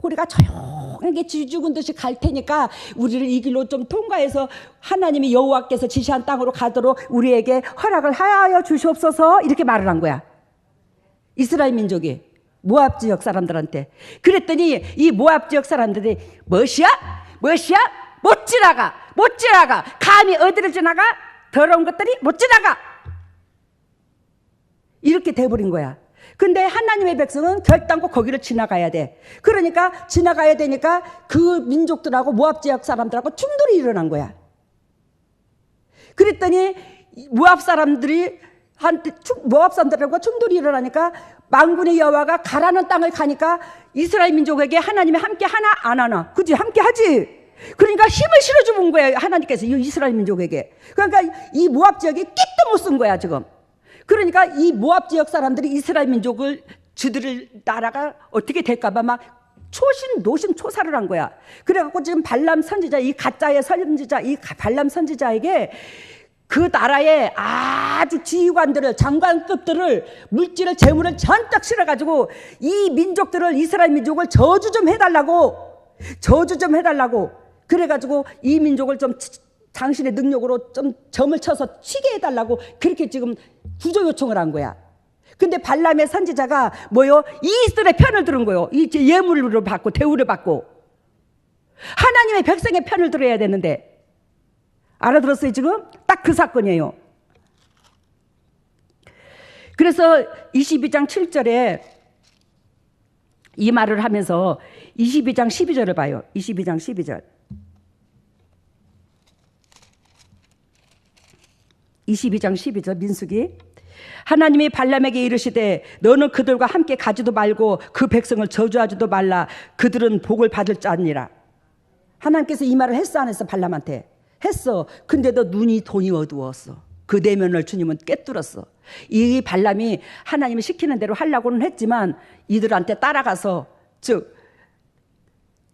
우리가 조용하게 쥐죽은 듯이 갈 테니까 우리를 이 길로 좀 통과해서 하나님이 여호와께서 지시한 땅으로 가도록 우리에게 허락을 하여 주시옵소서 이렇게 말을 한 거야. 이스라엘 민족이 모압 지역 사람들한테. 그랬더니 이 모압 지역 사람들이 멋이야? 못 지나가 감히 어디를 지나가? 더러운 것들이 못 지나가 이렇게 돼버린 거야. 근데 하나님의 백성은 결단코 거기를 지나가야 돼. 그러니까 지나가야 되니까 그 민족들하고 모압 지역 사람들하고 충돌이 일어난 거야. 그랬더니 모압 사람들하고 충돌이 일어나니까 만군의 여호와가 가라는 땅을 가니까 이스라엘 민족에게 하나님이 함께 하나 안 하나? 그지? 함께 하지. 그러니까 힘을 실어주는 거예요, 하나님께서 이 이스라엘 민족에게. 그러니까 이 모압 지역이 끼도 못 쓴 거야 지금. 그러니까 이 모압 지역 사람들이 이스라엘 민족을, 저들을 나라가 어떻게 될까봐 막 노심초사를 한 거야. 그래갖고 지금 발람 선지자, 이 가짜의 선지자, 이 발람 선지자에게 그 나라의 아주 지휘관들을, 장관급들을, 물질을, 재물을 잔뜩 실어가지고 이 민족들을, 이스라엘 민족을 저주 좀 해달라고, 그래가지고 이 민족을 좀 당신의 능력으로 좀 점을 쳐서 치게 해달라고 그렇게 지금 구조 요청을 한 거야. 근데 발람의 선지자가 뭐요? 이스라엘의 편을 들은 거요. 이 예물을 받고 대우를 받고 하나님의 백성의 편을 들어야 되는데, 알아들었어요 지금? 딱 그 사건이에요. 그래서 22장 7절에 이 말을 하면서 22장 12절을 봐요. 22장 12절. 22장 12절 민수기. 하나님이 발람에게 이르시되 너는 그들과 함께 가지도 말고 그 백성을 저주하지도 말라. 그들은 복을 받을 자니라. 하나님께서 이 말을 했어 안 했어? 발람한테 했어. 근데도 돈이 어두웠어. 그 내면을 주님은 꿰뚫었어. 이 발람이 하나님이 시키는 대로 하려고는 했지만 이들한테 따라가서, 즉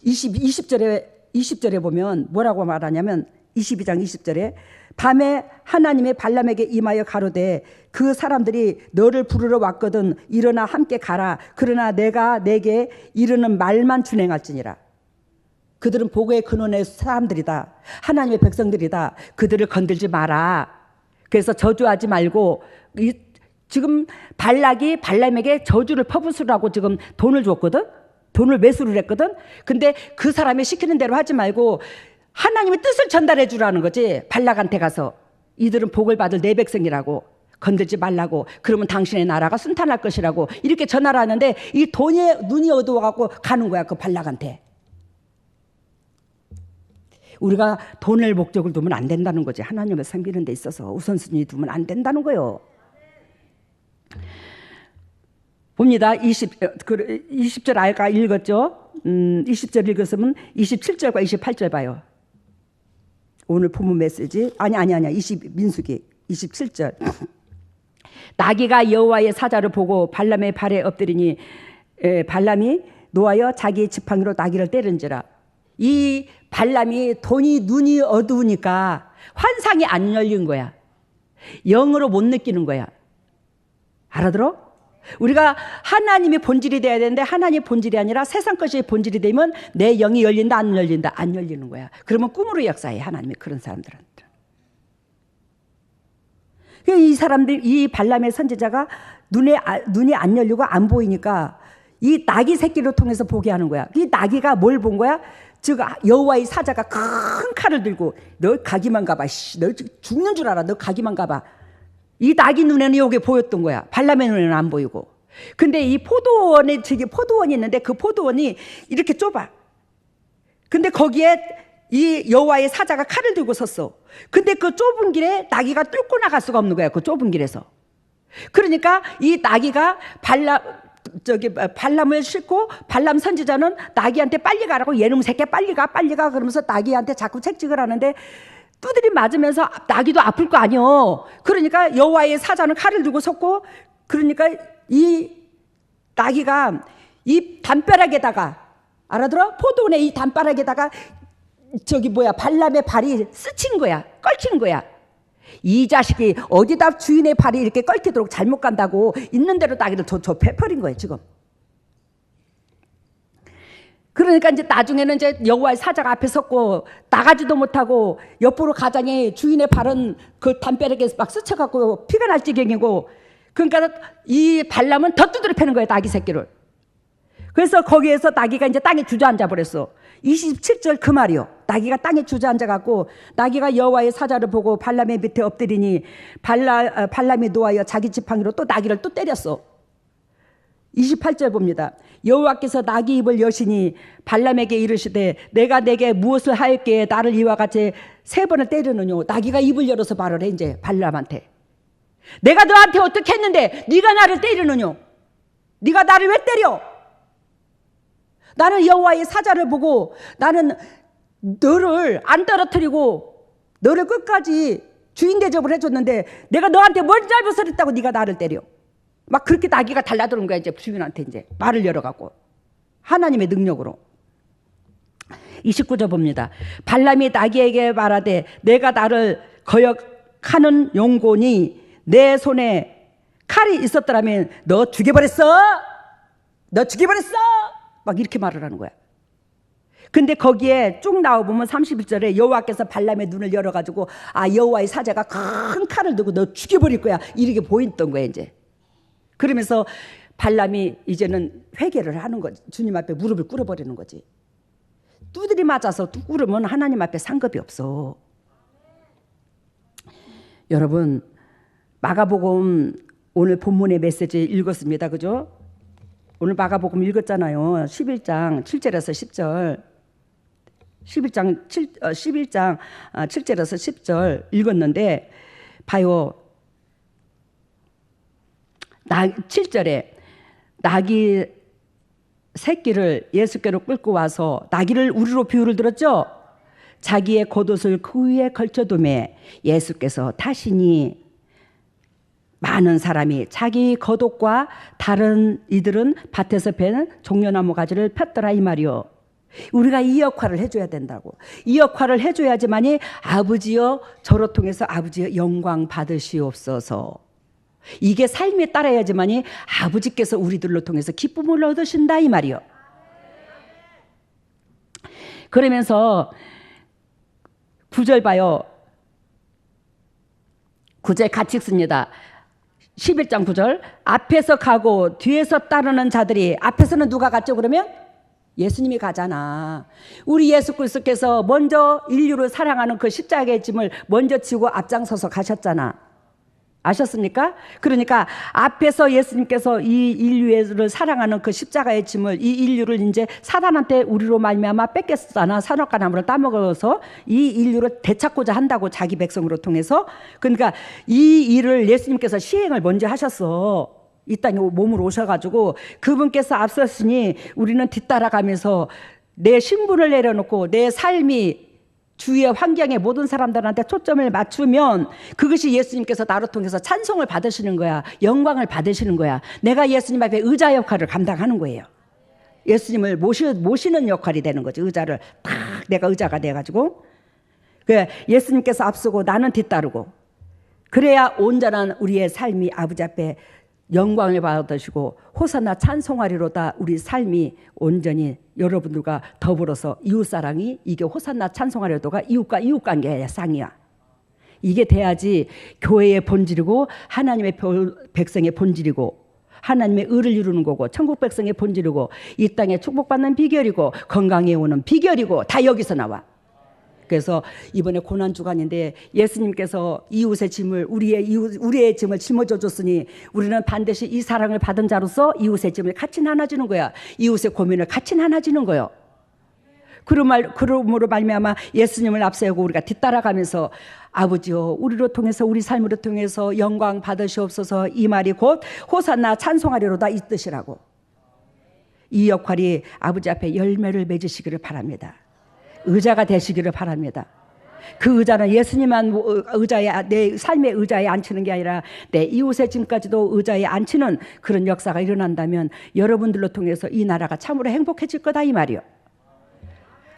20절에 보면 뭐라고 말하냐면 22장 20절에 밤에 하나님의 발람에게 임하여 가로되 그 사람들이 너를 부르러 왔거든 일어나 함께 가라. 그러나 내가 내게 이르는 말만 준행할지니라. 그들은 복의 근원의 사람들이다. 하나님의 백성들이다. 그들을 건들지 마라. 그래서 저주하지 말고, 지금 발락이 발람에게 저주를 퍼부수라고 지금 돈을 줬거든. 돈을 매수를 했거든. 근데 그 사람이 시키는 대로 하지 말고 하나님의 뜻을 전달해 주라는 거지. 발락한테 가서 이들은 복을 받을 내 백성이라고, 건들지 말라고, 그러면 당신의 나라가 순탄할 것이라고 이렇게 전화를 하는데 이 돈에 눈이 어두워갖고 가는 거야 그 발락한테. 우리가 돈을 목적을 두면 안 된다는 거지. 하나님을 섬기는 데 있어서 우선순위 두면 안 된다는 거예요. 봅니다. 20절 아까 읽었죠? 20절 읽었으면 27절과 28절 봐요. 오늘 본문 메시지. 아니야. 민수기 27절. 나귀가 여호와의 사자를 보고 발람의 발에 엎드리니 발람이 노하여 자기 지팡이로 나귀를 때린지라. 이 발람이 눈이 어두우니까 환상이 안 열린 거야. 영으로 못 느끼는 거야. 알아들어? 우리가 하나님의 본질이 돼야 되는데 하나님의 본질이 아니라 세상 것이 본질이 되면 내 영이 열린다 안 열린다? 안 열리는 거야. 그러면 꿈으로 역사해 하나님이 그런 사람들한테. 이 사람들, 이 발람의 선지자가 눈이 안 열리고 안 보이니까 이 나귀 새끼를 통해서 보게 하는 거야. 이 나귀가 뭘 본 거야? 즉 여호와의 사자가 큰 칼을 들고 너 가기만 가봐. 너 죽는 줄 알아. 너 가기만 가봐. 이 나귀 눈에는 이게 보였던 거야. 발람의 눈에는 안 보이고. 근데 이 포도원이 있는데 그 포도원이 이렇게 좁아. 근데 거기에 이 여호와의 사자가 칼을 들고 섰어. 근데 그 좁은 길에 나귀가 뚫고 나갈 수가 없는 거야. 그 좁은 길에서. 그러니까 이 나귀가 발람을 싣고 발람 선지자는 나귀한테 빨리 가라고, 얘놈 새끼 빨리 가 그러면서 나귀한테 자꾸 책찍을 하는데 두드리 맞으면서 나귀도 아플 거 아니요. 그러니까 여호와의 사자는 칼을 들고 섰고, 그러니까 이 나귀가 이 담벼락에다가, 알아들어? 포도원의 이 담벼락에다가 발람의 발이 스친 거야. 껄친 거야. 이 자식이 어디다 주인의 발이 이렇게 껄키도록 잘못 간다고 있는 대로 나귀를 펴버린 거예요 지금. 그러니까 이제 나중에는 이제 여호와의 사자가 앞에 섰고 나가지도 못하고 옆으로 가자니 주인의 발은 그 담벼락에 막 스쳐갖고 피가 날 지경이고, 그러니까 이 발람은 더 두드려 패는 거예요 나귀 새끼를. 그래서 거기에서 나귀가 이제 땅에 주저앉아 버렸어. 27절 그 말이요. 나귀가 땅에 주저앉아갖고 나귀가 여호와의 사자를 보고 발람의 밑에 엎드리니 발람이 노하여 자기 지팡이로 또 나귀를 또 때렸어. 28절 봅니다. 여호와께서 나귀 입을 여시니 발람에게 이르시되 내가 내게 무엇을 하였기에 나를 이와 같이 3번을 때리느뇨. 나귀가 입을 열어서 말을 해 이제 발람한테. 내가 너한테 어떻게 했는데 네가 나를 때리느뇨. 네가 나를 왜 때려? 나는 여호와의 사자를 보고 나는 너를 안 떨어뜨리고 너를 끝까지 주인 대접을 해줬는데 내가 너한테 뭘 잘못을 했다고 네가 나를 때려. 막 그렇게 나귀가 달라드는 거야. 이제 주인한테 이제 말을 열어갖고 하나님의 능력으로. 29절 봅니다. 발람이 나귀에게 말하되 내가 나를 거역하는 용곤이 내 손에 칼이 있었더라면 너 죽여버렸어. 너 죽여버렸어. 막 이렇게 말을 하는 거야. 근데 거기에 쭉 나와보면 31절에 여호와께서 발람의 눈을 열어가지고 여호와의 사자가 큰 칼을 들고 너 죽여버릴 거야. 이렇게 보였던 거야 이제. 그러면서 발람이 이제는 회개를 하는 거지. 주님 앞에 무릎을 꿇어버리는 거지. 두드리 맞아서 꿇으면 하나님 앞에 상급이 없어. 여러분 마가복음 오늘 본문의 메시지 읽었습니다. 그죠? 오늘 마가복음 읽었잖아요. 11장 7절에서 10절. 11장 7절에서 10절 읽었는데 봐요. 7절에 나귀 새끼를 예수께로 끌고 와서 나귀를 우리로 비유를 들었죠. 자기의 겉옷을 그 위에 걸쳐두매 예수께서 타시니 많은 사람이 자기 겉옷과 다른 이들은 밭에서 벤 종려나무 가지를 폈더라 이 말이요. 우리가 이 역할을 해줘야 된다고. 이 역할을 해줘야지만이 아버지여 저로 통해서 아버지의 영광 받으시옵소서. 이게 삶에 따라야지만이 아버지께서 우리들로 통해서 기쁨을 얻으신다 이 말이요. 그러면서 9절 봐요. 9절 같이 읽습니다. 11장 9절 앞에서 가고 뒤에서 따르는 자들이 앞에서는 누가 갔죠 그러면? 예수님이 가잖아. 우리 예수 그리스도께서 먼저 인류를 사랑하는 그 십자가의 짐을 먼저 지고 앞장서서 가셨잖아. 아셨습니까? 그러니까 앞에서 예수님께서 이 인류를 사랑하는 그 십자가의 짐을 이 인류를 이제 사단한테 우리로 말미암아 뺏겼잖아. 산업과 나무를 따먹어서 이 인류를 되찾고자 한다고 자기 백성으로 통해서. 그러니까 이 일을 예수님께서 시행을 먼저 하셨어. 이 땅에 몸으로 오셔가지고 그분께서 앞섰으니 우리는 뒤따라가면서 내 신분을 내려놓고 내 삶이 주위의 환경에 모든 사람들한테 초점을 맞추면 그것이 예수님께서 나로 통해서 찬송을 받으시는 거야. 영광을 받으시는 거야. 내가 예수님 앞에 의자 역할을 감당하는 거예요. 예수님을 모시는 역할이 되는 거죠. 의자를 딱 내가 의자가 돼가지고 예수님께서 앞서고 나는 뒤따르고 그래야 온전한 우리의 삶이 아버지 앞에 영광을 받으시고 호산나 찬송하리로다. 우리 삶이 온전히 여러분들과 더불어서 이웃사랑이 이게 호산나 찬송하리로다가 이웃과 이웃관계의 쌍이야. 이게 돼야지 교회의 본질이고 하나님의 백성의 본질이고 하나님의 의를 이루는 거고 천국 백성의 본질이고 이 땅에 축복받는 비결이고 건강에 오는 비결이고 다 여기서 나와. 그래서 이번에 고난주간인데 예수님께서 이웃의 짐을 우리의 짐을 짊어져 줬으니 우리는 반드시 이 사랑을 받은 자로서 이웃의 짐을 같이 나눠주는 거야. 이웃의 고민을 같이 나눠주는 거예요. 그러므로 말미암아 예수님을 앞세우고 우리가 뒤따라가면서 아버지여 우리로 통해서 우리 삶으로 통해서 영광 받으시옵소서. 이 말이 곧 호산나 찬송하리로다 이 뜻이라고. 이 역할이 아버지 앞에 열매를 맺으시기를 바랍니다. 의자가 되시기를 바랍니다. 그 의자는 예수님만 내 삶의 의자에 앉히는 게 아니라 내 이웃의 짐까지도 의자에 앉히는 그런 역사가 일어난다면 여러분들로 통해서 이 나라가 참으로 행복해질 거다 이 말이요.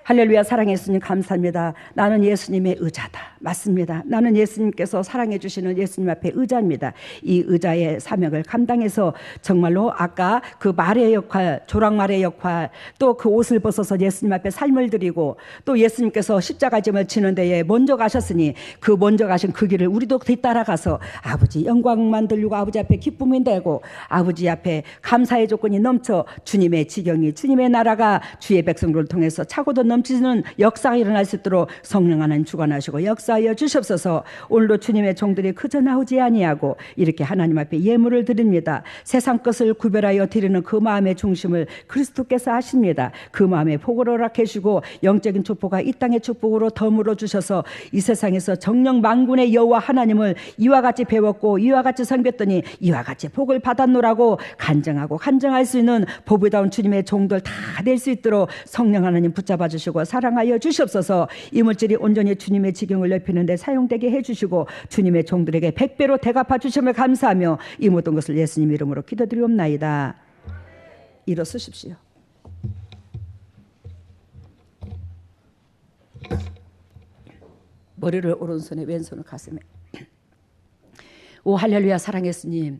할렐루야. 사랑해 예수님 감사합니다. 나는 예수님의 의자다. 맞습니다. 나는 예수님께서 사랑해 주시는 예수님 앞에 의자입니다. 이 의자의 사명을 감당해서 정말로 아까 그 말의 역할, 조랑말의 역할, 또 그 옷을 벗어서 예수님 앞에 삶을 드리고 또 예수님께서 십자가 짐을 지는 데에 먼저 가셨으니 그 먼저 가신 그 길을 우리도 뒤따라가서 아버지 영광만 들리고 아버지 앞에 기쁨이 되고 아버지 앞에 감사의 조건이 넘쳐 주님의 지경이 주님의 나라가 주의 백성들을 통해서 차고 돋는 넘치는 역사가 일어날 수 있도록 성령 하나님 주관하시고 역사하여 주시옵소서. 오늘도 주님의 종들이 그저 나오지 아니하고 이렇게 하나님 앞에 예물을 드립니다. 세상 것을 구별하여 드리는 그 마음의 중심을 그리스도께서 하십니다. 그 마음에 복을 허락해 주시고 영적인 축복과 이 땅의 축복으로 더물어 주셔서 이 세상에서 정령 만군의 여호와 하나님을 이와 같이 배웠고 이와 같이 섬겼더니 이와 같이 복을 받았노라고 간증하고 간증할 수 있는 보배다운 주님의 종들 다 될 수 있도록 성령 하나님 붙잡아 주시고 사랑하여 주시옵소서. 이 물질이 온전히 주님의 지경을 넓히는 데 사용되게 해주시고 주님의 종들에게 100배로 대갚아 주심을 감사하며 이 모든 것을 예수님 이름으로 기도드리옵나이다. 일어서십시오. 머리를 오른손에 왼손을 가슴에. 오 할렐루야. 사랑의 예수님,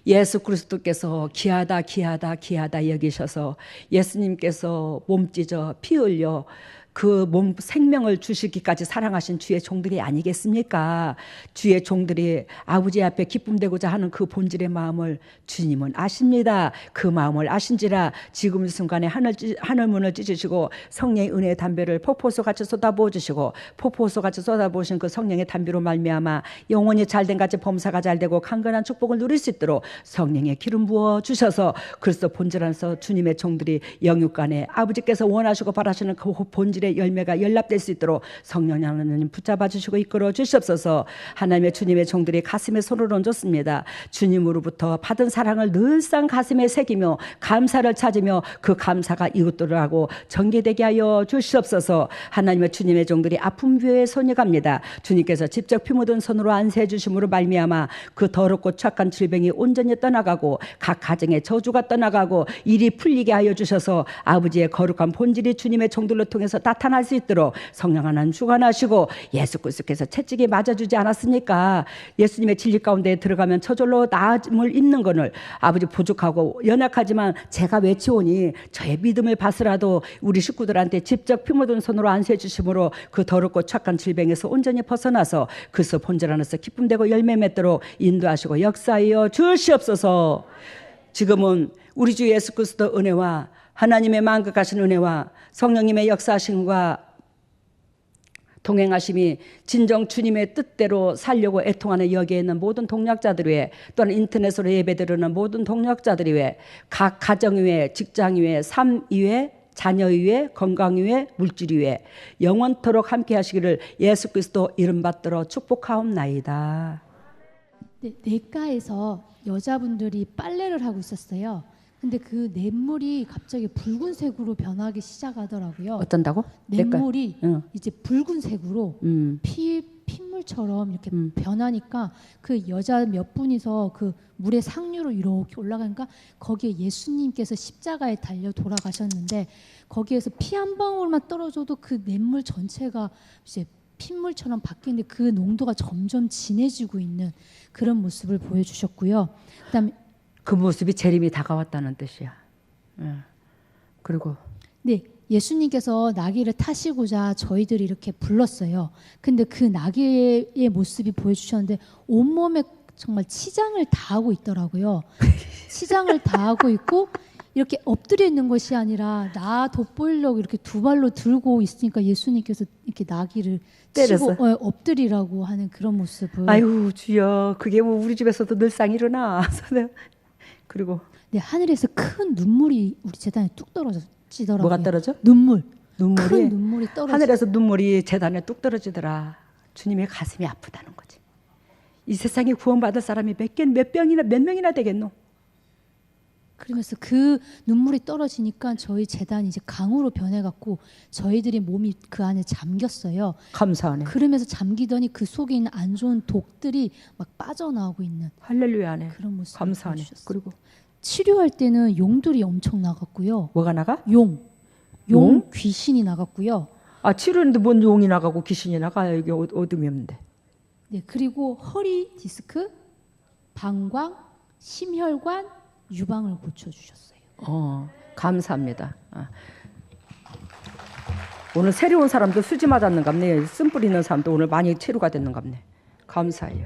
예수 그리스도께서 귀하다 귀하다 귀하다 여기셔서 예수님께서 몸 찢어 피 흘려 그 몸 생명을 주시기까지 사랑하신 주의 종들이 아니겠습니까? 주의 종들이 아버지 앞에 기쁨되고자 하는 그 본질의 마음을 주님은 아십니다. 그 마음을 아신지라 지금 이 순간에 하늘문을 찢으시고 성령의 은혜의 담배를 폭포수같이 쏟아부어 주시고 폭포수같이 쏟아부으신 그 성령의 담배로 말미암아 영원히 잘된 같이 범사가 잘되고 강건한 축복을 누릴 수 있도록 성령의 기름 부어 주셔서 그리스도 본질 안에서 주님의 종들이 영육간에 아버지께서 원하시고 바라시는 그 본질의 열매가 연락될 수 있도록 성령 하나님 붙잡아 주시고 이끌어 주시옵소서. 하나님의 주님의 종들이 가슴에 손을 얹었습니다. 주님으로부터 받은 사랑을 늘상 가슴에 새기며 감사를 찾으며 그 감사가 이웃들을 하고 전개되게 하여 주시옵소서. 하나님의 주님의 종들이 아픔 위에 손이 갑니다. 주님께서 직접 피 묻은 손으로 안수해 주심으로 말미암아 그 더럽고 착한 질병이 온전히 떠나가고 각 가정의 저주가 떠나가고 일이 풀리게 하여 주셔서 아버지의 거룩한 본질이 주님의 종들로 통해서 나타날 수 있도록 성령 하나님 주관하시고 예수 그리스도께서 채찍에 맞아주지 않았습니까? 예수님의 진리 가운데 들어가면 저절로 나음을 입는 것을 아버지 부족하고 연약하지만 제가 외치오니 저의 믿음을 봐서라도 우리 식구들한테 직접 피 묻은 손으로 안수해 주심으로 그 더럽고 착한 질병에서 온전히 벗어나서 그리스도 본질 안에서 기쁨되고 열매 맺도록 인도하시고 역사하여 주시옵소서. 지금은 우리 주 예수 그리스도 은혜와 하나님의 만극하신 은혜와 성령님의 역사하심과 동행하심이 진정 주님의 뜻대로 살려고 애통하는 여기에 있는 모든 동역자들 위해 또는 인터넷으로 예배드리는 모든 동역자들 위해 각 가정 위에 직장 위에 삶 위에 자녀 위에 건강 위에 물질 위에 영원토록 함께 하시기를 예수 그리스도 이름 받들어 축복하옵나이다. 네, 내과에서 여자분들이 빨래를 하고 있었어요. 근데 그 냇물이 갑자기 붉은색으로 변하기 시작하더라고요. 어떤다고? 냇물이 응. 이제 붉은색으로 핏물처럼 이렇게 변하니까 그 여자 몇 분이서 그 물의 상류로 이렇게 올라가니까 거기에 예수님께서 십자가에 달려 돌아가셨는데 거기에서 피 한 방울만 떨어져도 그 냇물 전체가 이제 핏물처럼 바뀌는데 그 농도가 점점 진해지고 있는 그런 모습을 보여주셨고요. 그다음에 그 모습이 재림이 다가왔다는 뜻이야. 그리고 네, 예수님께서 나귀를 타시고자 저희들이 이렇게 불렀어요. 근데 그 나귀의 모습이 보여주셨는데 온몸에 정말 치장을 다하고 있더라고요. 치장을 다하고 있고 이렇게 엎드려 있는 것이 아니라 나 돋보이려고 이렇게 두 발로 들고 있으니까 예수님께서 이렇게 나귀를 치고 엎드리라고 하는 그런 모습을. 아유 주여, 그게 뭐 우리 집에서도 늘상 일어나. 그리고 네, 하늘에서 큰 눈물이 우리 재단에 뚝 떨어지더라고요. 뭐가 떨어져? 눈물이 큰 눈물이 떨어져. 하늘에서 눈물이 재단에 뚝 떨어지더라. 주님의 가슴이 아프다는 거지. 이 세상에 구원받을 사람이 몇 명이나 되겠노? 그러면서 그 눈물이 떨어지니까 저희 재단이 이제 강으로 변해갖고 저희들이 몸이 그 안에 잠겼어요. 감사하네. 그러면서 잠기더니 그 속에 있는 안 좋은 독들이 막 빠져나오고 있는 할렐루야네. 그런 모습. 감사하네. 그리고 치료할 때는 용들이 엄청 나갔고요. 뭐가 나가? 용 용? 귀신이 나갔고요. 아, 치료했는데 뭔 용이 나가고 귀신이 나가? 여기 어둠이 없는데. 네, 그리고 허리 디스크, 방광, 심혈관, 유방을 고쳐주셨어요. 감사합니다. 오늘 새로운 사람도 수지 맞았는갑네. 쓴 뿌리는 사람도 오늘 많이 치료가 됐는갑네. 감사해요.